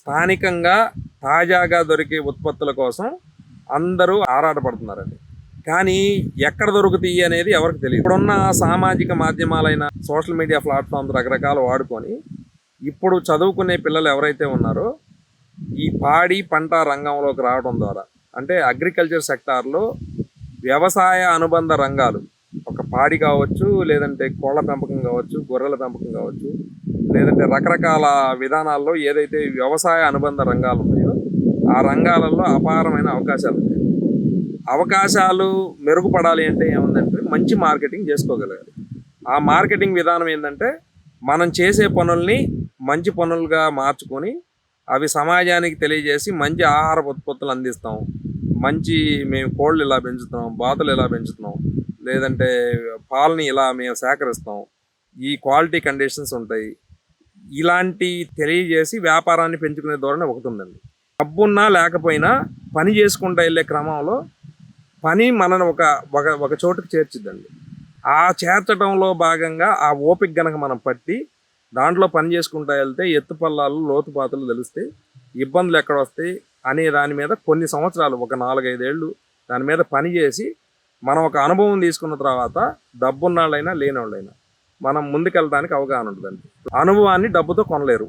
స్థానికంగా తాజాగా దొరికే ఉత్పత్తుల కోసం అందరూ ఆరాటపడుతున్నారండి. కానీ ఎక్కడ దొరుకుతాయి అనేది ఎవరికి తెలియదు. ఇప్పుడున్న సామాజిక మాధ్యమాలైన సోషల్ మీడియా ప్లాట్ఫామ్స్ రకరకాలు వాడుకొని ఇప్పుడు చదువుకునే పిల్లలు ఎవరైతే ఉన్నారో ఈ పాడి పంట రంగంలోకి రావడం ద్వారా, అంటే అగ్రికల్చర్ సెక్టార్లో వ్యవసాయ అనుబంధ రంగాలు, ఒక పాడి కావచ్చు, లేదంటే కోళ్ళ పెంపకం కావచ్చు, గొర్రెల పెంపకం కావచ్చు, లేదంటే రకరకాల విధానాల్లో ఏదైతే వ్యవసాయ అనుబంధ రంగాలు ఉన్నాయో ఆ రంగాలలో అపారమైన అవకాశాలు ఉన్నాయి. అవకాశాలు మెరుగుపడాలి అంటే ఏముందంటే మంచి మార్కెటింగ్ చేసుకోగలగాలి. ఆ మార్కెటింగ్ విధానం ఏంటంటే మనం చేసే పనుల్ని మంచి పనులుగా మార్చుకొని అవి సమాజానికి తెలియజేసి మంచి ఆహార ఉత్పత్తులు అందిస్తాం. మంచి మేము కోళ్ళు ఇలా పెంచుతున్నాం, బాతులు ఇలా పెంచుతున్నాం, లేదంటే పాలని ఇలా మేము సేకరిస్తాం, ఈ క్వాలిటీ కండిషన్స్ ఉంటాయి, ఇలాంటి తెలియజేసి వ్యాపారాన్ని పెంచుకునే ధోరణి ఒకటి ఉందండి. డబ్బున్నా లేకపోయినా పని చేసుకుంటూ వెళ్ళే క్రమంలో పని మనను ఒక ఒక ఒక చోటుకు చేర్చిద్దండి. ఆ చేర్చడంలో భాగంగా ఆ ఓపిక గనక మనం పట్టి దాంట్లో పని చేసుకుంటూ వెళ్తే ఎత్తుపల్లాలు లోతుపాతులు తెలుస్తాయి, ఇబ్బందులు ఎక్కడ వస్తాయి అనే దాని మీద కొన్ని సంవత్సరాలు, ఒక 4-5 ఏళ్ళు దాని మీద పని చేసి మనం ఒక అనుభవం తీసుకున్న తర్వాత డబ్బున్నాళ్ళైనా లేనివాళ్ళైనా మనం ముందుకెళ్ళడానికి అవగాహన ఉంటుందండి. అనుభవాన్ని డబ్బుతో కొనలేరు.